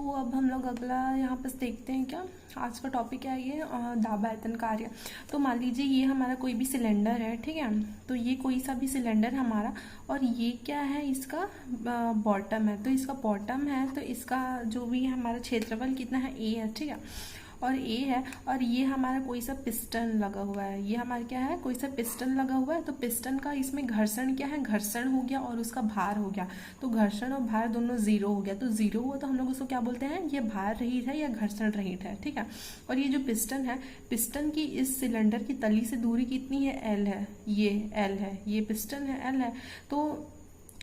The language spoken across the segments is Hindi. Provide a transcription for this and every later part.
तो अब हम लोग अगला यहाँ पर देखते हैं क्या आज का टॉपिक क्या है, ये दाब आयतन कार्य। तो मान लीजिए ये हमारा कोई भी सिलेंडर है, ठीक है। तो ये कोई सा भी सिलेंडर हमारा, और ये क्या है, इसका बॉटम है। तो इसका बॉटम है, तो इसका जो भी हमारा क्षेत्रफल कितना है, ए है, ठीक है। और ए है, और ये हमारा कोई सा पिस्टन लगा हुआ है। ये हमारा क्या है, कोई सा पिस्टन लगा हुआ है। तो पिस्टन का इसमें घर्षण क्या है, घर्षण हो गया, और उसका भार हो गया। तो घर्षण और भार दोनों जीरो हो गया। तो जीरो हुआ तो हम लोग उसको क्या बोलते हैं, ये भार रहित है या घर्षण रहित है, ठीक है। और ये जो पिस्टन है, पिस्टन की इस सिलेंडर की तली से दूरी कितनी है, एल है। ये एल है, ये पिस्टन है, एल है। तो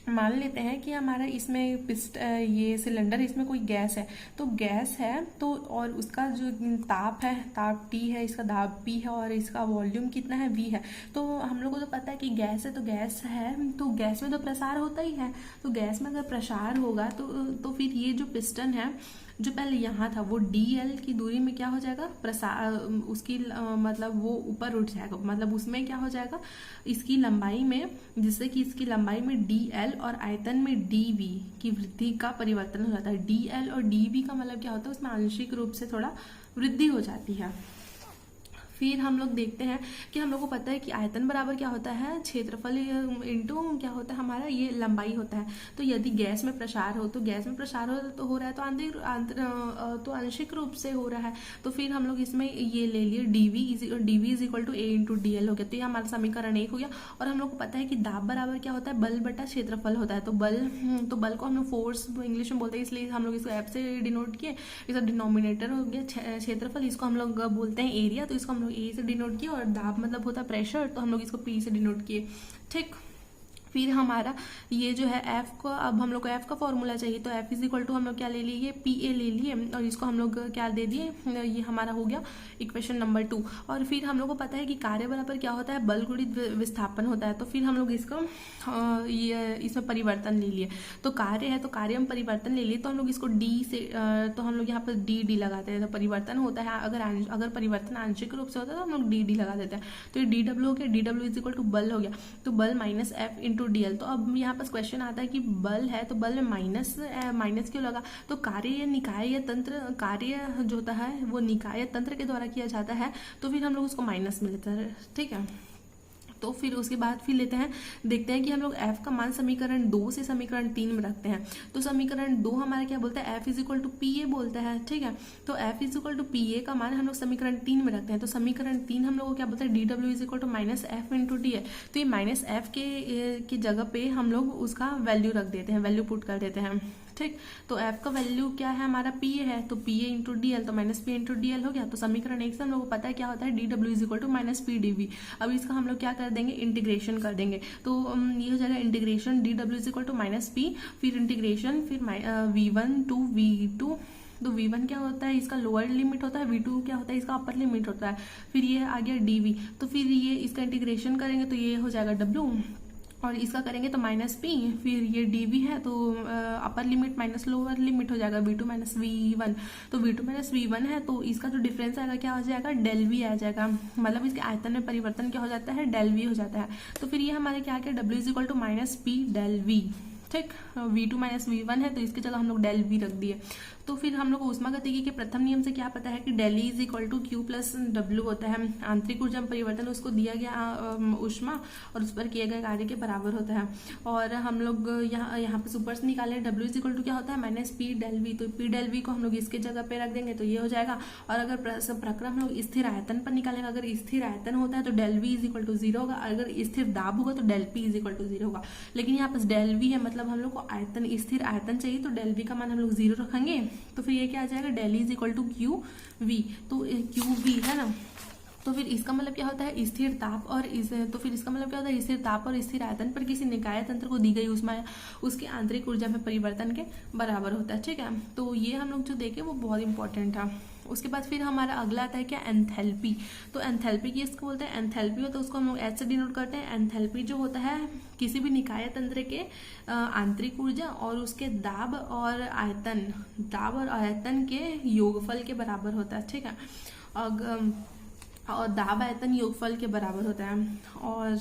मान लेते हैं कि हमारा इसमें ये सिलेंडर, इसमें कोई गैस है। तो गैस है, तो और उसका जो ताप है, ताप T है, इसका दाब P है, और इसका वॉल्यूम कितना है, V है। तो हम लोग को तो पता है कि गैस है, तो गैस है, तो गैस में तो प्रसार होता ही है। तो गैस में अगर प्रसार होगा तो फिर ये जो पिस्टन है, जो पहले यहाँ था, वो DL की दूरी में क्या हो जाएगा, प्रसार, उसकी मतलब वो ऊपर उठ जाएगा। मतलब उसमें क्या हो जाएगा, इसकी लंबाई में, जिससे कि इसकी लंबाई में DL और आयतन में DV की वृद्धि का परिवर्तन हो जाता है। DL और DV का मतलब क्या होता है, उसमें आंशिक रूप से थोड़ा वृद्धि हो जाती है। फिर हम लोग देखते हैं कि हम लोग को पता है कि आयतन बराबर क्या होता है, क्षेत्रफल इंटू क्या होता है हमारा, ये लंबाई होता है। तो यदि गैस में प्रसार हो, तो गैस में प्रसार हो रहा है, तो आंशिक रूप से हो रहा है। तो फिर हम लोग इसमें ये ले लिए dv is equal to a into DL हो गया। तो ये हमारा समीकरण 1 हो गया। और हम लोग को पता है कि दाब बराबर क्या होता है, बल बटा क्षेत्रफल होता है। तो बल को हम लोग फोर्स इंग्लिश में बोलते हैं, इसलिए हम लोग इसको F से डिनोट किए। इसका डिनोमिनेटर हो गया क्षेत्रफल, इसको हम लोग बोलते हैं एरिया। तो इसको हम ए से डिनोट किया, और दाब मतलब होता है प्रेशर, तो हम लोग इसको पी से डिनोट किए, ठीक। फिर हमारा ये जो है एफ को, अब हम लोग को एफ का फॉर्मूला चाहिए। तो एफ इज इक्वल टू हम लोग क्या ले लिए, PA ले लिए, और इसको हम लोग क्या दे दिए, ये हमारा हो गया इक्वेशन नंबर 2। और फिर हम लोग को पता है कि कार्य बराबर क्या होता है, बल गुणित विस्थापन होता है। तो फिर हम लोग इसको ये इसमें परिवर्तन ले लिए। तो कार्य है, तो कार्य हम परिवर्तन ले लिए, तो हम लोग इसको D से, तो हम लोग यहाँ पर D लगाते हैं। तो परिवर्तन होता है, अगर परिवर्तन आंशिक रूप से होता है तो हम लोग D लगा देते हैं। तो ये DW हो गया, DW इज इक्वल टू बल हो गया। तो बल माइनस F इंटू DL। तो अब यहाँ पर क्वेश्चन आता है कि बल है, तो बल में माइनस क्यों लगा। तो कार्य या निकाय या तंत्र, कार्य जो होता है वो निकाय या तंत्र के द्वारा किया जाता है, तो फिर हम लोग उसको माइनस में लेते हैं, ठीक है। तो फिर उसके बाद फिर लेते हैं, देखते हैं कि हम लोग F का मान समीकरण 2 से समीकरण 3 में रखते हैं। तो समीकरण 2 हमारा क्या बोलता है, F is equal to PA बोलता है, ठीक है। तो F is equal to PA का मान हम लोग समीकरण 3 में रखते हैं। तो समीकरण 3 हम लोग को क्या बोलता है, DW is equal to minus F into D है। तो ये माइनस F के जगह पे हम लोग उसका वैल्यू रख देते हैं, वैल्यू पुट कर देते हैं, ठीक। तो F का वैल्यू क्या है हमारा, PA है। तो PA इंटू DL, तो माइनस P इंटू DL हो गया। तो समीकरण 1 से हम लोग को पता है क्या होता है, DW is equal to minus PdV। अब इसका हम लोग क्या कर देंगे, इंटीग्रेशन कर देंगे। तो ये हो जाएगा integration DW is equal to minus P, फिर इंटीग्रेशन, फिर V1 टू V2। तो V1 क्या होता है, इसका लोअर लिमिट होता है, V2 क्या होता है, इसका अपर लिमिट होता है। फिर ये आ गया DV। तो फिर ये इसका इंटीग्रेशन करेंगे तो ये हो जाएगा W, और इसका करेंगे तो माइनस P, फिर ये DV है, तो upper limit minus lower limit हो जाएगा V2 माइनस V1। तो V2 माइनस V1 है, तो इसका जो डिफरेंस आएगा क्या हो जाएगा, डेल V आ जाएगा। मतलब इसके आयतन में परिवर्तन क्या हो जाता है, डेल V हो जाता है। तो फिर ये हमारे क्या आ गया, W is equal to minus P del V, ठीक। V2 माइनस V1 है, तो इसकी जगह हम लोग डेल V रख दिए। तो फिर हम लोग को ऊष्मागतिकी के प्रथम नियम से क्या पता है कि del E is equal to Q plus W होता है। आंतरिक ऊर्जा में परिवर्तन उसको दिया गया ऊष्मा और उस पर किए गए कार्य के बराबर होता है। और हम लोग यहाँ पे सुपर से निकाले, W इज इक्वल टू क्या होता है, माइनस P डेल V। तो P डेल V को हम लोग इसके जगह पे रख देंगे, तो ये हो जाएगा। और अगर प्रक्रम हम लोग स्थिर आयतन पर निकालेंगे, अगर स्थिर आयतन होता है तो del V is equal to 0 होगा। अगर स्थिर दाब होगा तो del P is equal to 0 होगा। लेकिन यहाँ पर डेल V है, मतलब हम लोग को आयतन, स्थिर आयतन चाहिए, तो डेल V का मान हम लोग 0 रखेंगे। तो फिर ये क्या आ जाएगा, del is equal to QV। तो QV है ना, तो फिर इसका मतलब क्या होता है, स्थिर ताप और तो फिर इसका मतलब क्या होता है, स्थिर ताप और स्थिर आयतन पर किसी निकाय तंत्र को दी गई ऊष्मा उसके आंतरिक ऊर्जा में परिवर्तन के बराबर होता है, ठीक है। तो ये हम लोग जो देखे वो बहुत इंपॉर्टेंट था। उसके बाद फिर हमारा अगला आता है क्या, एंथैल्पी। तो एंथैल्पी की इसको बोलते हैं, एंथैल्पी होता है उसको हम लोग H से डिनोट करते हैं। एंथैल्पी जो होता है किसी भी निकाय तंत्र के आंतरिक ऊर्जा और उसके दाब और आयतन के योगफल के बराबर होता है, ठीक है। और दाब आयतन योगफल के बराबर होता है। और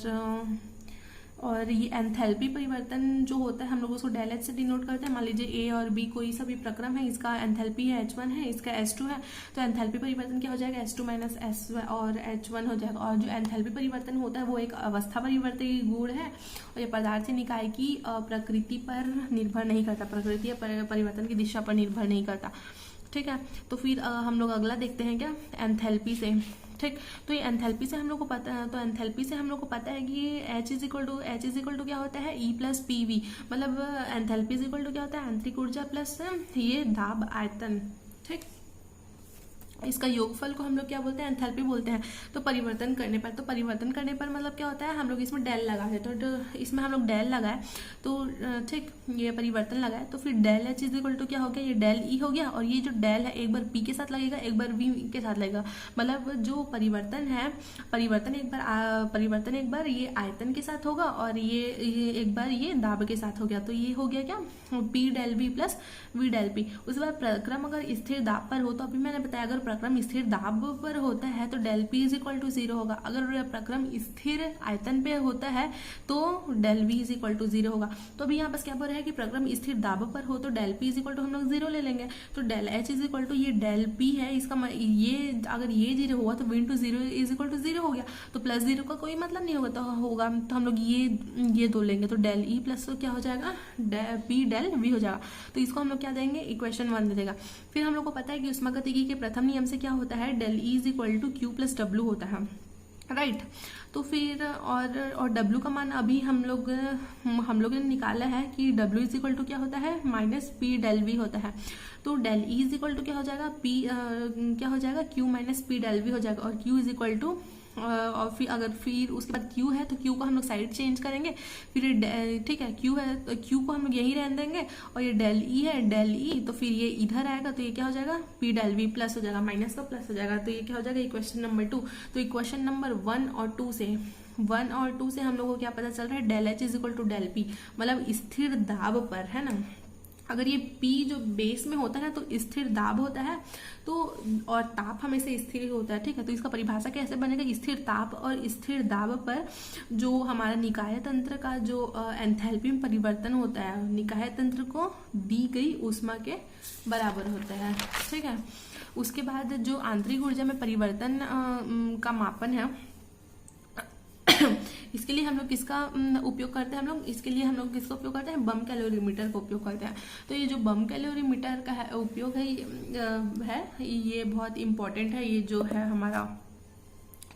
और ये एंथैल्पी परिवर्तन जो होता है हम लोग उसको डेल एच से डिनोट करते हैं। मान लीजिए ए और बी कोई सा भी प्रक्रम है, इसका एंथैल्पी है H1 है, इसका H2 है, तो एंथैल्पी परिवर्तन क्या हो जाएगा H2 माइनस S और H1 हो जाएगा। और जो एंथैल्पी परिवर्तन होता है वो एक अवस्था परिवर्तन गुण है और ये पदार्थ निकाय की प्रकृति पर निर्भर नहीं करता, प्रकृति या परिवर्तन की दिशा पर निर्भर नहीं करता। ठीक है, तो फिर हम लोग अगला देखते हैं क्या, एंथैल्पी से। ठीक, तो ये एंथैल्पी से हम लोग को पता है, तो एंथैल्पी से हम लोग को पता है कि H इज इक्वल टू क्या होता है E प्लस PV, मतलब एंथैल्पी इज इक्वल टू क्या होता है आंतरिक ऊर्जा प्लस ये दाब आयतन। ठीक, इसका योगफल को हम लोग क्या बोलते हैं, एंथैल्पी बोलते हैं। तो परिवर्तन करने पर मतलब क्या होता है, हम लोग इसमें डेल लगा देते हैं, तो इसमें हम लोग डेल लगाए तो ठीक, ये परिवर्तन लगाए तो फिर del H is equal to क्या हो गया, ये डेल ई हो गया। और ये जो डेल है एक बार पी के साथ लगेगा, एक बार वी के साथ लगेगा, मतलब जो परिवर्तन है, परिवर्तन एक बार ये आयतन के साथ होगा और ये एक बार ये दाब के साथ हो गया। तो ये हो गया क्या, P del V plus V del P. उसके बाद प्रक्रम अगर स्थिर दाब पर हो, तो अभी मैंने बताया अगर प्रक्रम स्थिर दाब पर होता है तो del P is equal to 0 होगा। अगर प्रक्रम स्थिर आयतन पे होता है तो del V is equal to 0 होगा। तो अभी यहाँ बस क्या बोल रहा है कि प्रक्रम स्थिर दाब पर हो तो del P is equal to हम लोग 0 ले लेंगे। तो del H is equal to ये डेल पी है, इसका ये अगर ये 0 हुआ तो V into 0 is equal to 0 हो गया। तो प्लस 0 का कोई मतलब नहीं होगा, तो हम लोग ये दो लेंगे, तो डेल ई प्लस तो क्या हो जाएगा, पी डेल वी हो जाएगा। तो इसको हम लोग क्या देंगे, इक्वेशन 1 दे देगा। फिर हम लोग को पता है कि ऊष्मागतिकी के प्रथम नियम से क्या होता है, del E is equal to Q plus W होता है, राइट। तो फिर और W का मान अभी हम लोग ने निकाला है कि W इज इक्वल टू क्या होता है, माइनस पी डेल वी होता है। तो del E is equal to क्या हो जाएगा, क्या हो जाएगा, Q minus P del V हो जाएगा। और Q इज इक्वल टू और फिर उसके बाद Q है तो Q को हम लोग साइड चेंज करेंगे। फिर ठीक है, Q है तो Q को हम लोग यहीं रहने देंगे। और ये डेल E है, डेल E तो फिर ये इधर आएगा, तो ये क्या हो जाएगा, P डेल V प्लस हो जाएगा, माइनस का प्लस हो जाएगा। तो ये क्या हो जाएगा, इक्वेशन नंबर 2। तो इक्वेशन नंबर 1 और 2 से हम लोगों को क्या पता चल रहा है, del H is equal to del P, मतलब स्थिर दाब पर, है ना। अगर ये P जो बेस में होता है ना तो स्थिर दाब होता है, तो और ताप हमेशा स्थिर होता है। ठीक है, तो इसका परिभाषा कैसे बनेगा, स्थिर ताप और स्थिर दाब पर जो हमारा निकाय तंत्र का जो एंथैल्पी में परिवर्तन होता है, निकाय तंत्र को दी गई ऊष्मा के बराबर होता है। ठीक है, उसके बाद जो आंतरिक ऊर्जा में परिवर्तन का मापन है, इसके लिए हम लोग किसका उपयोग करते हैं, इसके लिए हम लोग किसका उपयोग करते हैं, बम कैलोरीमीटर का उपयोग करते हैं। तो ये जो बम कैलोरीमीटर का उपयोग है ये बहुत इंपॉर्टेंट है। ये जो है हमारा,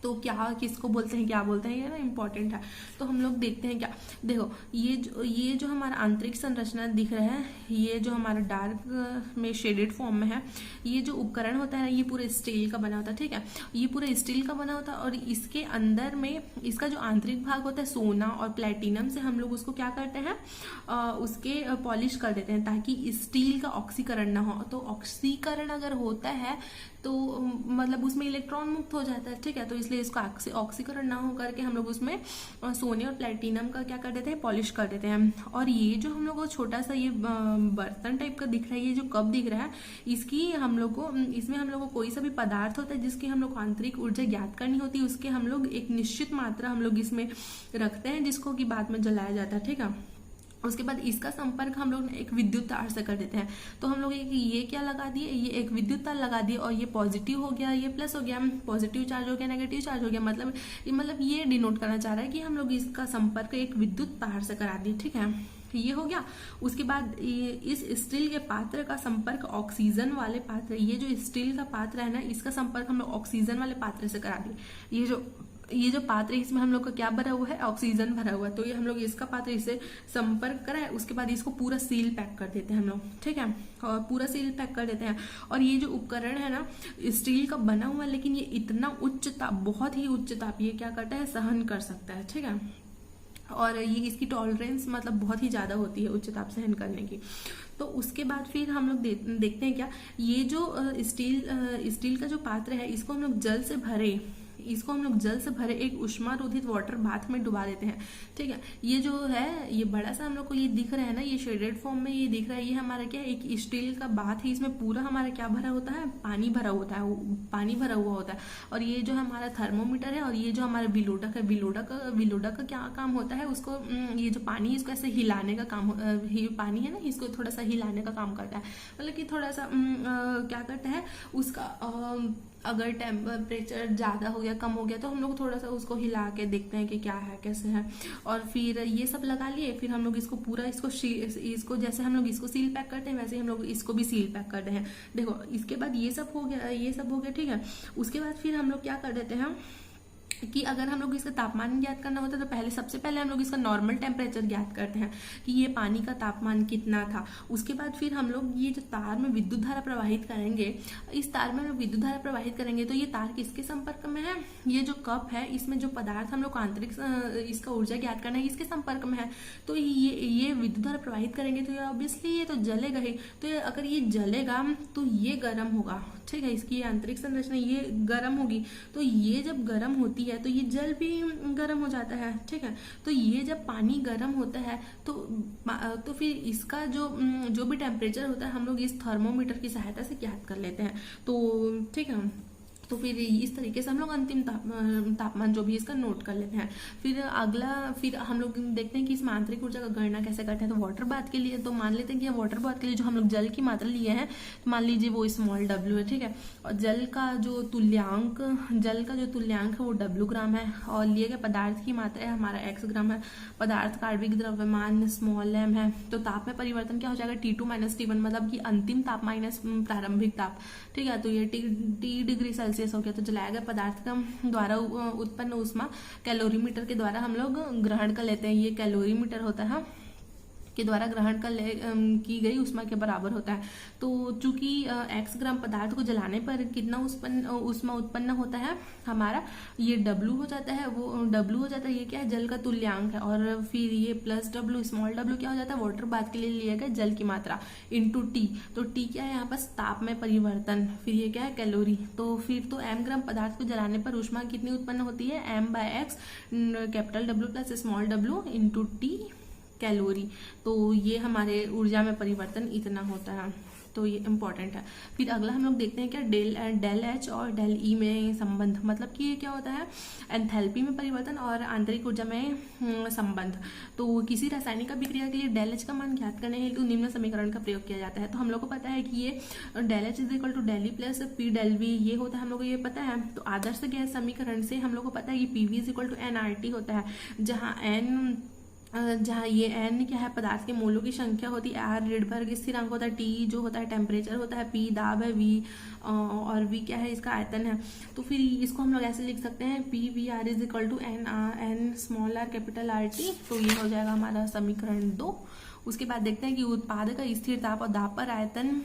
तो क्या किसको बोलते हैं, ये ना इम्पोर्टेंट है। तो हम लोग देखते हैं क्या, देखो ये जो हमारा आंतरिक संरचना दिख रहा है, ये जो हमारा डार्क में शेडेड फॉर्म में है, ये जो उपकरण होता है ये पूरे स्टील का बना होता है। ठीक है, ये पूरे स्टील का बना होता है और इसके अंदर में इसका जो आंतरिक भाग होता है सोना और प्लेटिनम से हम लोग उसको क्या करते हैं, उसके पॉलिश कर देते हैं ताकि स्टील का ऑक्सीकरण ना हो। तो ऑक्सीकरण अगर होता है तो मतलब उसमें इलेक्ट्रॉन मुक्त हो जाता है। ठीक है, तो इसलिए इसको ऑक्सीकरण ना हो करके हम लोग उसमें सोने और प्लेटिनम का क्या कर देते हैं, पॉलिश कर देते हैं। और ये जो हम लोग को छोटा सा ये बर्तन टाइप का दिख रहा है, ये जो कप दिख रहा है, इसमें हम लोग को कोई सा भी पदार्थ होता है जिसकी हम लोग को आंतरिक ऊर्जा ज्ञात करनी होती है, उसके हम लोग एक निश्चित मात्रा हम लोग इसमें रखते हैं जिसको कि बाद में जलाया जाता है। ठीक है, उसके बाद इसका संपर्क हम लोग एक विद्युत तार से कर देते हैं। तो हम लोग ये क्या लगा दिए, ये एक विद्युत तार लगा दिए और ये पॉजिटिव हो गया, ये प्लस हो गया, पॉजिटिव चार्ज हो गया, नेगेटिव चार्ज हो गया, मतलब ये डिनोट करना चाह रहा है कि हम लोग इसका संपर्क एक विद्युत तार से करा दिए। ठीक है, ये हो गया। उसके बाद इस स्टील के पात्र का संपर्क ऑक्सीजन वाले पात्र, ये जो स्टील का पात्र है ना, इसका संपर्क हम लोग ऑक्सीजन वाले पात्र से करा दिए। ये जो पात्र है इसमें हम लोग का क्या भरा हुआ है, ऑक्सीजन भरा हुआ है। तो ये हम लोग इसका पात्र इससे संपर्क करा है, उसके बाद इसको पूरा सील पैक कर देते हैं हम लोग। ठीक है, और पूरा सील पैक कर देते हैं। और ये जो उपकरण है ना स्टील का बना हुआ है, लेकिन ये इतना उच्च ताप, बहुत ही उच्च ताप ये क्या करता है, सहन कर सकता है। ठीक है, और ये इसकी टॉलरेंस मतलब बहुत ही ज्यादा होती है उच्च ताप सहन करने की। तो उसके बाद फिर हम लोग देखते हैं क्या, ये जो स्टील का जो पात्र है इसको हम लोग जल से भरे, इसको हम लोग जल से भरे एक उष्मारोधित वाटर बाथ में डुबा देते हैं। ठीक है, ये जो है ये बड़ा सा हम लोग को ये दिख रहा है ना, ये शेडेड फॉर्म में ये दिख रहा है, ये हमारा क्या एक स्टील का बाथ है। इसमें पूरा हमारा क्या भरा होता है, पानी भरा होता है, पानी भरा हुआ होता है। और ये जो हमारा थर्मोमीटर है और ये जो हमारा विलोडक है, विलोडक का क्या काम होता है, उसको ये जो पानी है इसको ऐसे हिलाने का काम, पानी है ना, इसको थोड़ा सा हिलाने का काम करता है। मतलब कि थोड़ा सा क्या करता है उसका अगर टेम्परेचर ज़्यादा हो गया, कम हो गया, तो हम लोग थोड़ा सा उसको हिला के देखते हैं कि क्या है कैसे है। और फिर ये सब लगा लिए, फिर हम लोग इसको पूरा इसको जैसे हम लोग इसको सील पैक करते हैं वैसे ही हम लोग इसको भी सील पैक करते हैं। देखो इसके बाद ये सब हो गया ठीक है। उसके बाद फिर हम लोग क्या कर देते हैं कि अगर हम लोग इसका तापमान ज्ञात करना होता है तो सबसे पहले हम लोग इसका नॉर्मल टेम्परेचर ज्ञात करते हैं कि ये पानी का तापमान कितना था। उसके बाद फिर हम लोग ये जो तार में विद्युत धारा प्रवाहित करेंगे, इस तार में हम लोग विद्युत धारा प्रवाहित करेंगे तो ये तार किसके संपर्क में है, ये जो कप है इसमें जो पदार्थ हम लोग आंतरिक इसका ऊर्जा ज्ञात करना है इसके संपर्क में है। तो ये विद्युत धारा प्रवाहित करेंगे तो ये ऑब्वियसली ये तो जलेगा ही। तो अगर ये जलेगा तो ये गर्म होगा। ठीक है, इसकी आंतरिक संरचना ये गर्म होगी। तो ये जब गर्म होती है तो ये जल भी गर्म हो जाता है। ठीक है, तो ये जब पानी गर्म होता है तो फिर इसका जो भी टेम्परेचर होता है हम लोग इस थर्मोमीटर की सहायता से ज्ञात कर लेते हैं। तो ठीक है, तो फिर इस तरीके से हम लोग अंतिम तापमान जो भी इसका नोट कर लेते हैं। फिर हम लोग देखते हैं कि इसमें आंतरिक ऊर्जा का गणना कैसे करते हैं। तो वाटर बाथ के लिए तो मान लेते हैं कि वाटर बाथ के लिए जो हम लोग जल की मात्रा लिए हैं तो मान लीजिए वो स्मॉल w है। ठीक है, और जल का जो तुल्यांक है वो w ग्राम है और लिए गए पदार्थ की मात्रा है हमारा x ग्राम है। पदार्थ का आणविक द्रव्यमान स्मॉल m है। तो ताप में परिवर्तन क्या हो जाएगा, T2 - T1, मतलब कि अंतिम ताप माइनस प्रारंभिक ताप। ठीक है, तो ये T डिग्री सेल्सियस हो गया। तो जलाया गया पदार्थ का द्वारा उत्पन्न ऊष्मा कैलोरीमीटर के द्वारा हम लोग ग्रहण कर लेते हैं। ये कैलोरीमीटर होता है के द्वारा ग्रहण की गई ऊष्मा के बराबर होता है। तो चूंकि x ग्राम पदार्थ को जलाने पर कितना ऊष्मा उत्पन्न होता है हमारा, ये W हो जाता है, वो W हो जाता है, ये क्या है जल का तुल्यांक है। और फिर ये प्लस W स्मॉल w क्या हो जाता है, वाटर बाथ के लिए लिया गया जल की मात्रा इंटू T। तो T क्या है यहाँ पर ताप में परिवर्तन, फिर ये क्या है कैलोरी। तो फिर तो m ग्राम पदार्थ को जलाने पर ऊष्मा कितनी उत्पन्न होती है, m/x capital W plus small w into T calorie. तो ये हमारे ऊर्जा में परिवर्तन इतना होता है। तो ये इम्पोर्टेंट है। फिर अगला हम लोग देखते हैं क्या डेल एच और डेल ई में संबंध, मतलब कि ये क्या होता है एंथैल्पी में परिवर्तन और आंतरिक ऊर्जा में संबंध। तो किसी रासायनिक अभिक्रिया के लिए डेल एच का मान ज्ञात करने हेतु तो निम्न समीकरण का प्रयोग किया जाता है। तो हम लोग को पता है कि ये del H is equal to del E plus P del V ये होता है, हम लोग को ये पता है। तो आदर्श गैस समीकरण से हम लोग को पता है कि P V is equal to N R T होता है, जहाँ ये n क्या है पदार्थ के मोलों की संख्या होती है, r रिडबर्ग स्थिरांक होता है, t जो होता है टेम्परेचर होता है, p दाब है, v और v क्या है इसका आयतन है। तो फिर इसको हम लोग ऐसे लिख सकते हैं P V R is equal to n small r capital R T. तो ये हो जाएगा हमारा समीकरण 2। उसके बाद देखते हैं कि उत्पाद का स्थिर ताप और दाब पर आयतन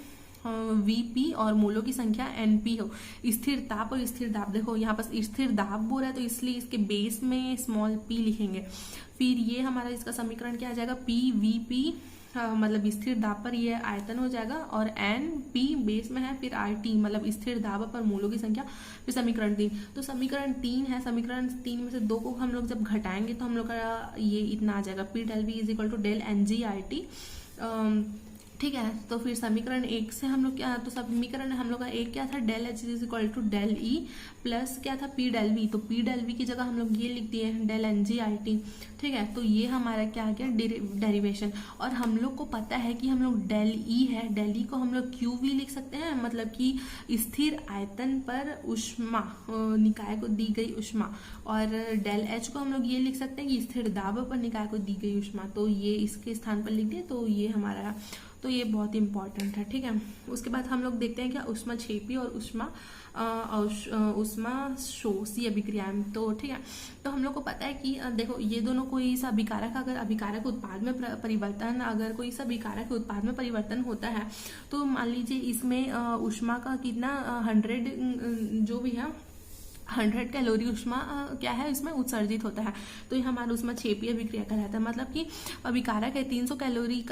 Vp और मोलों की संख्या Np हो। स्थिर ताप और स्थिर दाब, देखो यहाँ पर स्थिर दाब बोल रहा है तो इसलिए इसके बेस में स्मॉल p लिखेंगे। फिर ये हमारा इसका समीकरण क्या आ जाएगा, PVP मतलब स्थिर दाब पर ये आयतन हो जाएगा और Np बेस में है, फिर RT मतलब स्थिर दाब पर मोलों की संख्या, फिर समीकरण 3। तो समीकरण 3 है, समीकरण 3 में से 2 को हम लोग जब घटाएंगे तो हम लोग का ये इतना आ जाएगा P del V is equal to del NgRT। ठीक है, तो फिर समीकरण 1 से हम लोग क्या, तो समीकरण हम लोग का एक क्या था, del H is equal to del E plus क्या था पी डेल वी। तो पी डेल वी की जगह हम लोग ये लिख दिए del N G I T. ठीक है, तो ये हमारा क्या आ गया डेरिवेशन। और हम लोग को पता है कि हम लोग डेल ई है, डेल ई को हम लोग क्यू वी लिख सकते हैं, मतलब कि स्थिर आयतन पर ऊष्मा, निकाय को दी गई ऊष्मा। और डेल एच को हम लोग ये लिख सकते हैं कि स्थिर दाब पर निकाय को दी गई ऊष्मा। तो ये इसके स्थान पर लिख दिए, तो ये हमारा, तो ये बहुत इंपॉर्टेंट है। ठीक है, उसके बाद हम लोग देखते हैं क्या ऊष्मा क्षेपी और ऊष्मा शोषी अभिक्रियाएं। तो ठीक है, तो हम लोग को पता है कि देखो ये दोनों कोई सा अभिकारक, अगर अभिकारक उत्पाद में परिवर्तन, अगर कोई सा अभिकारक उत्पाद में परिवर्तन होता है तो मान लीजिए इसमें ऊष्मा का कितना 100 जो भी है 100 कैलोरी ऊष्मा क्या है इसमें उत्सर्जित होता है। तो ये हमारा ऊष्मा क्षेपीय अभिक्रिया कहलाता है। मतलब कि अभिकारक है 300 कैलोरी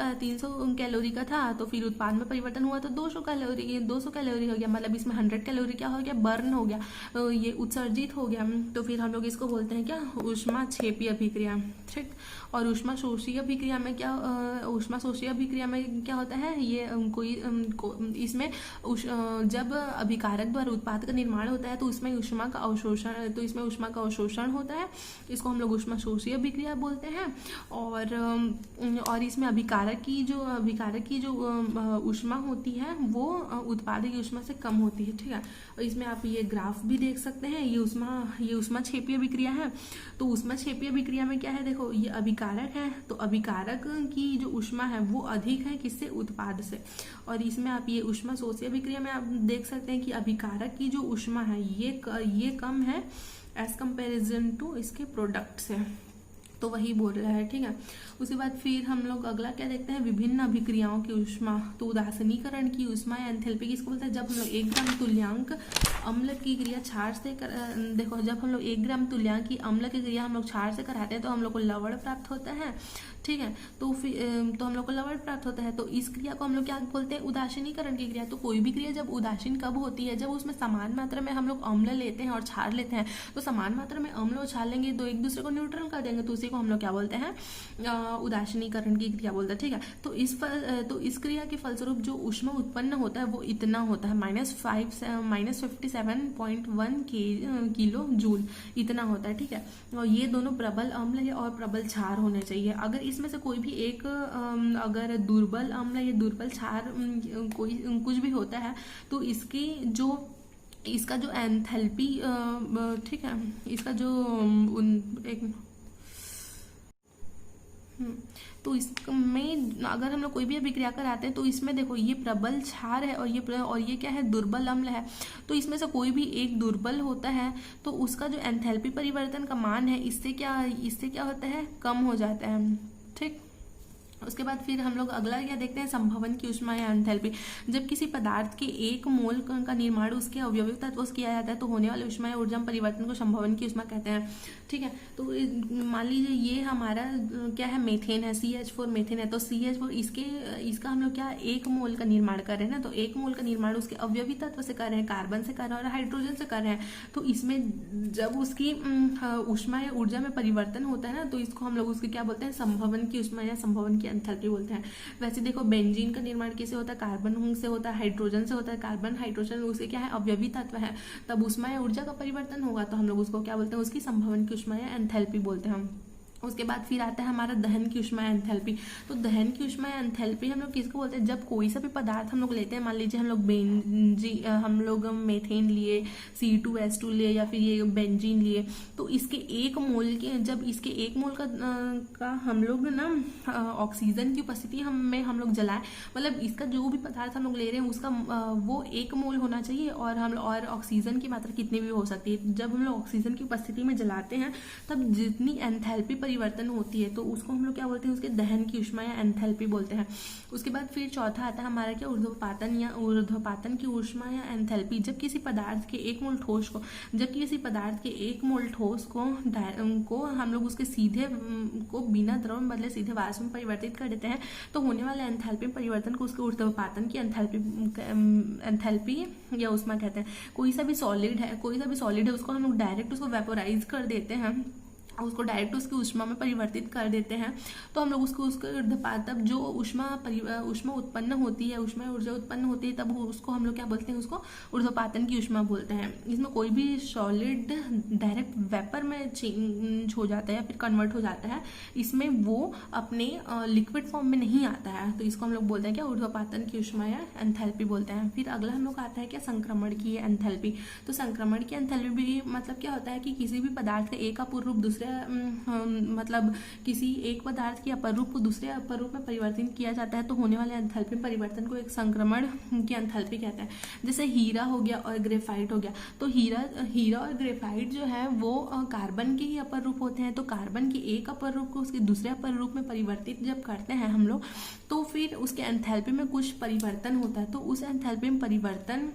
का था, तो फिर उत्पाद में परिवर्तन हुआ तो 200 कैलोरी हो गया। मतलब इसमें 100 कैलोरी क्या हो गया, बर्न हो गया, तो ये उत्सर्जित हो गया। तो फिर हम लोग इसको बोलते हैं क्या, ऊष्मा क्षेपीय अभिक्रिया। ठीक। और ऊष्मा शोषीय अभिक्रिया में क्या, ऊष्मा शोषीय अभिक्रिया में क्या होता है, ये इसमें जब अभिकारक द्वारा उत्पाद का निर्माण होता है तो उसमें ऊष्मा का अवशोषण होता है। इसको हम लोग ऊष्मा शोषीय अभिक्रिया बोलते हैं। और इसमें अभिकारक की जो ऊष्मा होती है वो उत्पादक की ऊष्मा से कम होती है। ठीक है। और इसमें आप ये ग्राफ भी देख सकते हैं, ये ऊष्मा क्षेपीय अभिक्रिया है। तो ऊष्मा क्षेपीय अभिक्रिया में क्या है, देखो ये अभिकारक है, तो अभिकारक की जो ऊष्मा है वो अधिक है किससे, उत्पाद से। और इसमें आप ये ऊष्मा शोषीय अभिक्रिया में आप देख सकते हैं कि अभिकारक की जो ऊष्मा है ये कम है एज कंपेरिजन टू इसके प्रोडक्ट से। तो वही बोल रहा है। ठीक है। उसके बाद फिर हम लोग अगला क्या देखते हैं, विभिन्न अभिक्रियाओं की ऊष्मा। तो उदासीनीकरण की ऊष्मा या एंथैल्पी किसको बोलते हैं, जब हम लोग 1 ग्राम तुल्यांक अम्ल की क्रिया क्षार से देखो, जब हम लोग 1 ग्राम तुल्यांक की अम्ल की क्रिया हम लोग क्षार से कराते हैं तो हम लोग को लवण प्राप्त होता है। ठीक है। तो फिर हम लोग को लवण प्राप्त होता है। तो इस क्रिया को हम लोग क्या बोलते हैं, उदासीनीकरण की क्रिया। तो कोई भी क्रिया जब उदासीन कब होती है, जब उसमें समान मात्रा में हम लोग अम्ल लेते हैं और क्षार लेते हैं। तो समान मात्रा में अम्ल और क्षार लेंगे तो एक दूसरे को न्यूट्रल कर देंगे, तो उसी को हम लोग क्या बोलते हैं, उदासीनीकरण की क्रिया बोलते हैं। ठीक है। तो इस क्रिया के फलस्वरूप जो ऊष्मा उत्पन्न होता है वो इतना होता है -57.1 किलो जूल इतना होता है। ठीक है। और ये दोनों प्रबल अम्ल है और प्रबल क्षार होने चाहिए। अगर इसमें से कोई भी एक अगर दुर्बल अम्ल या दुर्बल क्षार कोई कुछ भी होता है तो इसका जो एंथैल्पी, ठीक है, इसका जो तो इसमें अगर हम लोग कोई भी अभिक्रिया कराते हैं तो इसमें देखो ये प्रबल क्षार है और ये क्या है, दुर्बल अम्ल है। तो इसमें से कोई भी एक दुर्बल होता है तो उसका जो एंथैल्पी परिवर्तन का मान है इससे क्या होता है, कम हो जाता है। ठीक। उसके बाद फिर हम लोग अगला क्या देखते हैं, संभवन की ऊष्मा या एंथैल्पी। जब किसी पदार्थ के 1 मोल का निर्माण उसके अवयवी तत्वों से किया जाता है तो होने वाले ऊष्मा या ऊर्जा परिवर्तन को संभवन की ऊष्मा कहते हैं। ठीक है। तो मान लीजिए ये हमारा क्या है, मेथेन है, CH4 मेथेन है। तो CH4 इसका हम लोग क्या 1 मोल का निर्माण कर रहे हैं ना, तो 1 मोल का निर्माण उसके अवयवी तत्व से कर रहे हैं, कार्बन से कर रहे हैं और हाइड्रोजन से कर रहे हैं। तो इसमें जब उसकी ऊष्मा या ऊर्जा में परिवर्तन होता है ना, तो इसको हम लोग उसकी क्या बोलते हैं, संभवन की ऊष्मा या संभवन की एंथैल्पी बोलते हैं। वैसे देखो बेंजीन का निर्माण कैसे होता है, कार्बन से होता है, हाइड्रोजन से होता है। कार्बन हाइड्रोजन उसके क्या है, अवयवी तत्व है। तब ऊष्मा या ऊर्जा का परिवर्तन होगा तो हम लोग उसको क्या बोलते हैं, उसकी संभवन की ऊष्मा या एंथैल्पी बोलते हैं हम। उसके बाद फिर आता है हमारा दहन की ऊष्मा एंथैल्पी। तो दहन की ऊष्मा एंथैल्पी हम लोग किसको बोलते हैं, जब कोई सा भी पदार्थ हम लोग लेते हैं, मान लीजिए हम लोग मेथेन लिए, C2H2 लिए या फिर ये बेंजीन लिए, तो इसके 1 मोल के जब इसके 1 मोल का हम लोग ना ऑक्सीजन की उपस्थिति में हम लोग जलाएं, मतलब इसका जो भी पदार्थ हम लोग ले रहे हैं उसका वो 1 मोल होना चाहिए और ऑक्सीजन की मात्रा कितनी भी हो सकती है। जब हम लोग ऑक्सीजन की उपस्थिति में जलाते हैं तब जितनी एंथैल्पी परिवर्तन होती है तो उसको हम लोग क्या बोलते हैं, उसके दहन की ऊष्मा या एंथैल्पी बोलते हैं। उसके बाद फिर चौथा आता है हमारा क्या, ऊर्ध्वपातन की ऊष्मा या एंथैल्पी। जब किसी पदार्थ के 1 मोल ठोस को हम लोग उसके सीधे को बिना द्रव में बदले सीधे वाष्प में परिवर्तित कर देते हैं तो होने वाले एंथैल्पी परिवर्तन को उसके ऊर्ध्वपातन की एंथैल्पी या ऊष्मा कहते हैं। कोई सा भी सॉलिड है उसको हम लोग डायरेक्ट उसको वेपोराइज कर देते हैं, उसको डायरेक्ट उसकी ऊष्मा में परिवर्तित कर देते हैं तो हम लोग उसके ऊर्ध्वपात, तब जो ऊष्मा उत्पन्न होती है, ऊष्मा ऊर्जा उत्पन्न होती है, तब उसको हम लोग क्या बोलते हैं, उसको ऊर्ध्वपातन की ऊष्मा बोलते हैं। इसमें कोई भी सॉलिड डायरेक्ट वेपर में चेंज हो जाता है या फिर कन्वर्ट हो जाता है, इसमें वो अपने लिक्विड फॉर्म में नहीं आता है, तो इसको हम लोग बोलते हैं क्या, ऊर्ध्वपातन की ऊष्मा या एंथैल्पी बोलते हैं। फिर अगला हम लोग आता है क्या, संक्रमण की एंथैल्पी। तो संक्रमण की एंथैल्पी भी मतलब क्या होता है कि किसी भी पदार्थ का एक अपूर्ण रूप दूसरे मतलब किसी एक पदार्थ के अपर रूप को दूसरे अपर रूप में परिवर्तित किया जाता है तो होने वाले एंथैल्पी परिवर्तन को एक संक्रमण की एंथैल्पी कहते हैं। जैसे हीरा हो गया और ग्रेफाइट हो गया, तो हीरा और ग्रेफाइट जो है वो कार्बन के ही अपर रूप होते हैं। तो कार्बन के एक अपर रूप को उसके दूसरे अपर रूप में परिवर्तित जब करते हैं हम लोग तो फिर उसके एंथैल्पी में कुछ परिवर्तन होता है। तो उस एंथैल्पी में परिवर्तन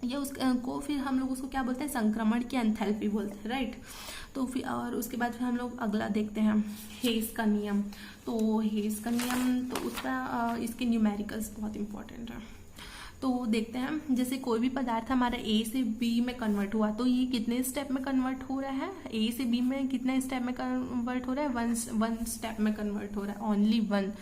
या उस को फिर हम लोग उसको क्या बोलते हैं, संक्रमण की एंथैल्पी बोलते हैं, राइट। तो फिर और उसके बाद फिर हम लोग अगला देखते हैं हेस का नियम। तो हेस का नियम तो उसका इसके न्यूमेरिकल्स बहुत इंपॉर्टेंट है। तो देखते हैं, जैसे कोई भी पदार्थ हमारा ए से बी में कन्वर्ट हुआ तो ये कितने स्टेप में कन्वर्ट हो रहा है, ए से बी में कितने स्टेप में कन्वर्ट हो रहा है, वन स्टेप में कन्वर्ट हो रहा है, ओनली वन,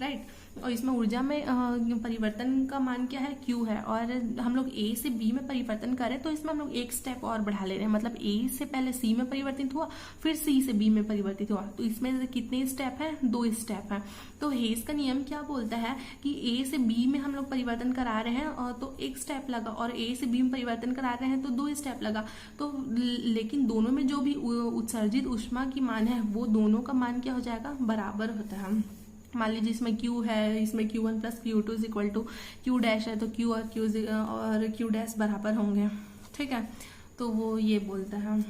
राइट। और इसमें ऊर्जा में परिवर्तन का मान क्या है, Q है। और हम लोग ए से बी में परिवर्तन करें तो इसमें हम लोग एक स्टेप और बढ़ा ले रहे हैं, मतलब ए से पहले सी में परिवर्तित हुआ, फिर सी से बी में परिवर्तित हुआ, तो इसमें कितने स्टेप हैं, 2 स्टेप हैं। तो हेस का नियम क्या बोलता है कि ए से बी में हम लोग परिवर्तन करा रहे हैं और तो 1 स्टेप लगा, और ए से बी में परिवर्तन करा रहे हैं तो 2 स्टेप लगा। तो लेकिन दोनों में जो भी उत्सर्जित ऊष्मा की मान है वो दोनों का मान क्या हो जाएगा, बराबर होता है। मान लीजिए इसमें Q है, इसमें Q1 plus Q2 is equal to Q dash है, तो Q और Q डैश बराबर होंगे, ठीक है। तो वो ये बोलता है।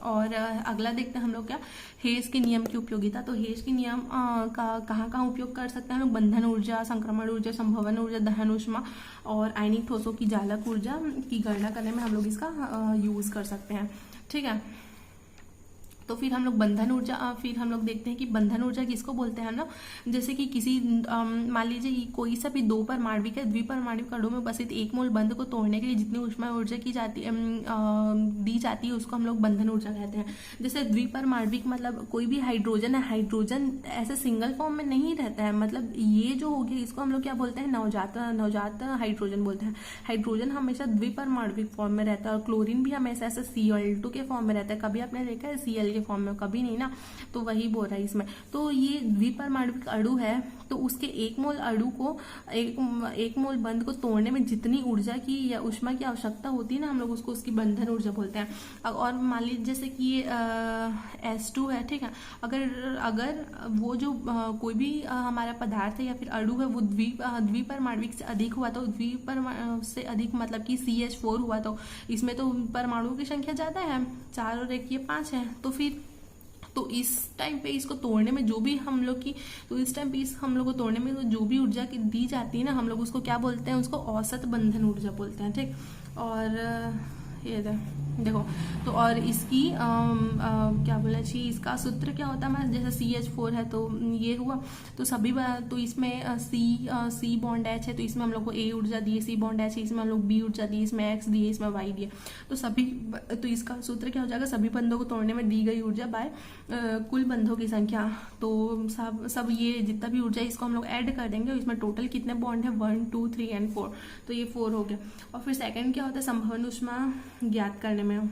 और अगला देखते हैं हम लोग क्या, हेस के नियम की उपयोगिता। तो हेस के नियम का कहाँ उपयोग कर सकते हैं हम लोग, बंधन ऊर्जा, संक्रमण ऊर्जा, संभवन ऊर्जा, दहन ऊष्मा और आयनिक ठोसों की जालक ऊर्जा की गणना करने में हम लोग इसका यूज कर सकते हैं, ठीक है। तो फिर हम लोग बंधन ऊर्जा, फिर हम लोग देखते हैं कि बंधन ऊर्जा किसको बोलते हैं ना, जैसे कि किसी मान लीजिए कोई सा भी 2 परमाणविक या द्विपरमाणविक अणु में बसित एक मूल बंध को तोड़ने के लिए जितनी ऊष्मा ऊर्जा की जाती दी जाती है उसको हम लोग बंधन ऊर्जा कहते हैं। जैसे द्विपरमाणविक मतलब कोई भी हाइड्रोजन है, हाइड्रोजन ऐसे सिंगल फॉर्म में नहीं रहता है, मतलब ये जो हो गया इसको हम लोग क्या बोलते हैं, नवजात हाइड्रोजन बोलते हैं। हाइड्रोजन हमेशा द्विपरमाणविक फॉर्म में रहता है और क्लोरीन भी हमेशा ऐसे Cl2 के फॉर्म में रहता है। कभी आपने देखा है Cl के फॉर्म में, कभी नहीं ना, तो वही बोल रहा है इसमें। तो ये द्विपरमाणविक अणु है, तो उसके 1 मोल अणु को एक मोल बंध को तोड़ने में जितनी ऊर्जा की या ऊष्मा की आवश्यकता होती है ना, हम लोग उसको उसकी बंधन ऊर्जा बोलते हैं। और मान लीजिए जैसे कि ये S2 है, ठीक है, अगर वो जो कोई भी हमारा पदार्थ है या फिर अणु है वो द्विपरमाणविक से अधिक हुआ, तो द्विपरमाणु से अधिक मतलब कि CH4 हुआ, तो इसमें तो परमाणुओं की संख्या ज्यादा है, 4 और 1 ये 5 है। तो इस टाइम पे इसको तोड़ने में जो भी हम लोग की, तो इस टाइम पे हम लोग को तोड़ने में जो भी ऊर्जा की दी जाती है ना, हम लोग उसको क्या बोलते हैं, उसको औसत बंधन ऊर्जा बोलते हैं, ठीक। और ये देखो, तो और इसकी क्या बोला जी, इसका सूत्र क्या होता है, जैसे CH4 है तो ये हुआ, तो सभी तो इसमें C बॉन्ड H है, तो इसमें हम लोग को A ऊर्जा दी है, C बॉन्ड H है, इसमें हम लोग B ऊर्जा दी, इसमें X दी है, इसमें Y दी है। तो सभी, तो इसका सूत्र क्या हो जाएगा, सभी बंधों को तोड़ने में दी गई ऊर्जा बाय कुल बंधों की संख्या। तो सब ये जितना भी ऊर्जा है इसको हम लोग ऐड कर देंगे और इसमें टोटल कितने बॉन्ड है, 1 2 3 एंड 4, तो ये 4 हो गया। और फिर सेकंड क्या होता है, संभवन ऊष्मा ज्ञात करने में।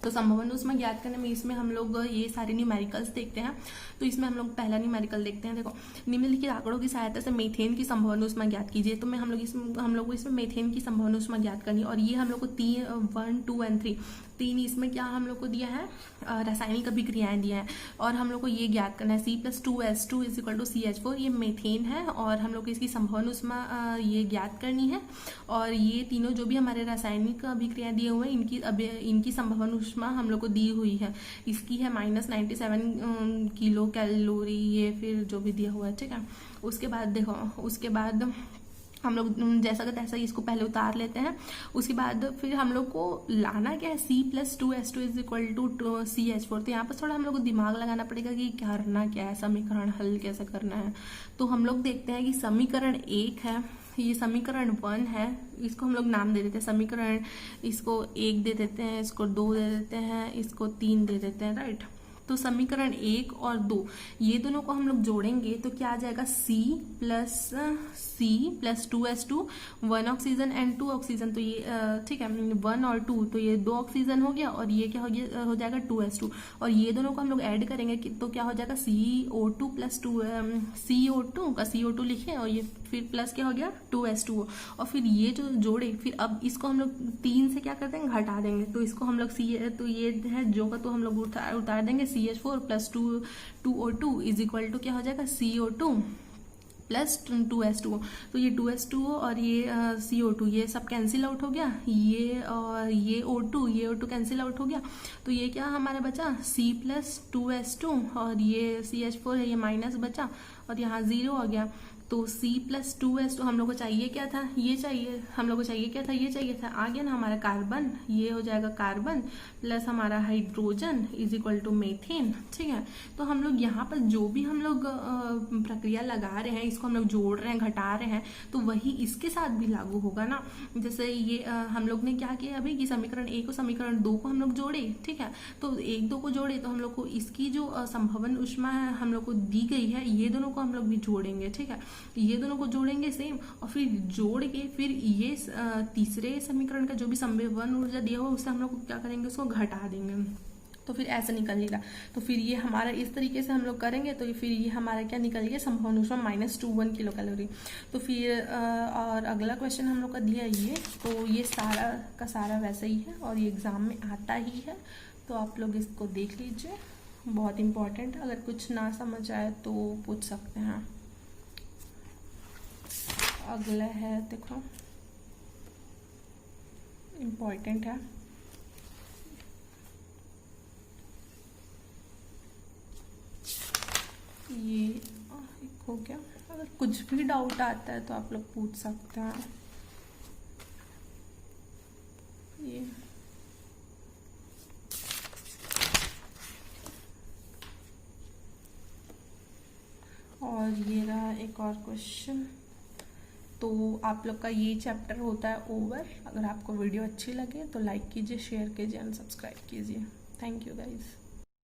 तो संभवन ऊष्मा ज्ञात करने में इसमें हम लोग ये सारे न्यूमेरिकल्स देखते हैं। तो इसमें हम लोग पहला न्यूमेरिकल देखते हैं। देखो, निम्नलिखित आंकड़ों की सहायता से मीथेन की संभवन ऊष्मा ज्ञात कीजिए। तो हम लोग को इसमें मीथेन की संभवन ऊष्मा ज्ञात करनी, और ये हम लोग को 1 2 एंड 3 इसमें क्या हम लोग को दिया है, रासायनिक अभिक्रियाएं दिया है, और हम लोग को ये ज्ञात करना है C+2S2 is equal to CH4, ये मीथेन है, और हम लोग को इसकी संभवन ऊष्मा ये ज्ञात करनी है। और ये तीनों जो भी हमारे रासायनिक अभिक्रियाएं दिए हुए हैं इनकी संभवन ऊष्मा हम लोग को दी हुई है, इसकी है -97 किलो कैलोरी, ये फिर जो भी दिया हुआ है, ठीक है। उसके बाद देखो, उसके बाद हम लोग जैसा का तैसा इसको पहले उतार लेते हैं। उसके बाद फिर हम लोग को लाना क्या है, C+2S2 is equal to CH4। तो यहाँ पर थोड़ा हम लोग को दिमाग लगाना पड़ेगा कि करना क्या है, समीकरण हल कैसे करना है। तो हम लोग देखते हैं कि समीकरण 1 है, ये समीकरण 1 है, इसको हम लोग नाम दे देते हैं समीकरण, इसको 1 दे देते हैं, इसको 2 दे देते हैं, इसको 3 दे देते हैं, राइट। तो समीकरण 1 और 2 ये दोनों को हम लोग जोड़ेंगे तो क्या आ जाएगा, C+2S2, 1 ऑक्सीजन एंड 2 ऑक्सीजन। तो ये ठीक है, 1 और 2, तो ये 2 ऑक्सीजन हो गया, और ये क्या हो जाएगा 2S2, और ये दोनों को हम लोग ऐड करेंगे तो क्या हो जाएगा CO2 प्लस 2, CO2 का CO2 लिखे, और ये फिर प्लस क्या हो गया 2S2, और फिर ये जो जोड़े, फिर अब इसको हम लोग 3 से क्या कर देंगे, घटा देंगे। तो इसको हम लोग तो ये है जो का तो हम लोग उतार देंगे, CH4 plus 2O2 is equal to क्या हो जाएगा, CO2 प्लस 2S2। तो ये 2S2 और ये CO2 ये सब कैंसिल आउट हो गया, ये और ये O2 कैंसिल आउट हो गया। तो ये क्या हमारा बचा, C+2S2, और ये CH4 है, ये माइनस बचा, और यहाँ 0 हो गया। तो C+2S तो हम लोग को चाहिए क्या था, ये चाहिए, हम लोग को चाहिए क्या था, ये चाहिए था। आ गया ना हमारा कार्बन, ये हो जाएगा कार्बन प्लस हमारा hydrogen is equal to methane. ठीक है, तो हम लोग यहाँ पर जो भी हम लोग प्रक्रिया लगा रहे हैं, इसको हम लोग जोड़ रहे हैं, घटा रहे हैं, तो वही इसके साथ भी लागू होगा ना। जैसे ये हम लोग ने क्या किया अभी कि समीकरण 1 और समीकरण 2 को हम लोग जोड़े। ठीक है, तो 1-2 को जोड़े तो हम लोग को इसकी जो संभवन ऊष्मा है हम लोग को दी गई है, ये दोनों को हम लोग भी जोड़ेंगे। ठीक है, ये दोनों को जोड़ेंगे सेम, और फिर जोड़ के फिर ये तीसरे समीकरण का जो भी संभवन ऊर्जा दिया हुआ उससे हम लोग क्या करेंगे, उसको घटा देंगे, तो फिर ऐसा निकलेगा। तो फिर ये हमारा इस तरीके से हम लोग करेंगे तो फिर ये हमारा क्या निकल गया, संभवन ऊष्मा -21 किलो कैलोरी। तो फिर और अगला क्वेश्चन हम लोग का दिया ये, तो ये सारा का सारा वैसा ही है और ये एग्जाम में आता ही है, तो आप लोग इसको देख लीजिए, बहुत इंपॉर्टेंट है। अगर कुछ ना समझ आए तो पूछ सकते हैं। अगला है, देखो इम्पॉर्टेंट है, ये एक हो गया। अगर कुछ भी डाउट आता है तो आप लोग पूछ सकते हैं। ये और ये रहा एक और क्वेश्चन। तो आप लोग का ये चैप्टर होता है ओवर। अगर आपको वीडियो अच्छी लगे तो लाइक कीजिए, शेयर कीजिए एंड सब्सक्राइब कीजिए। Thank you guys.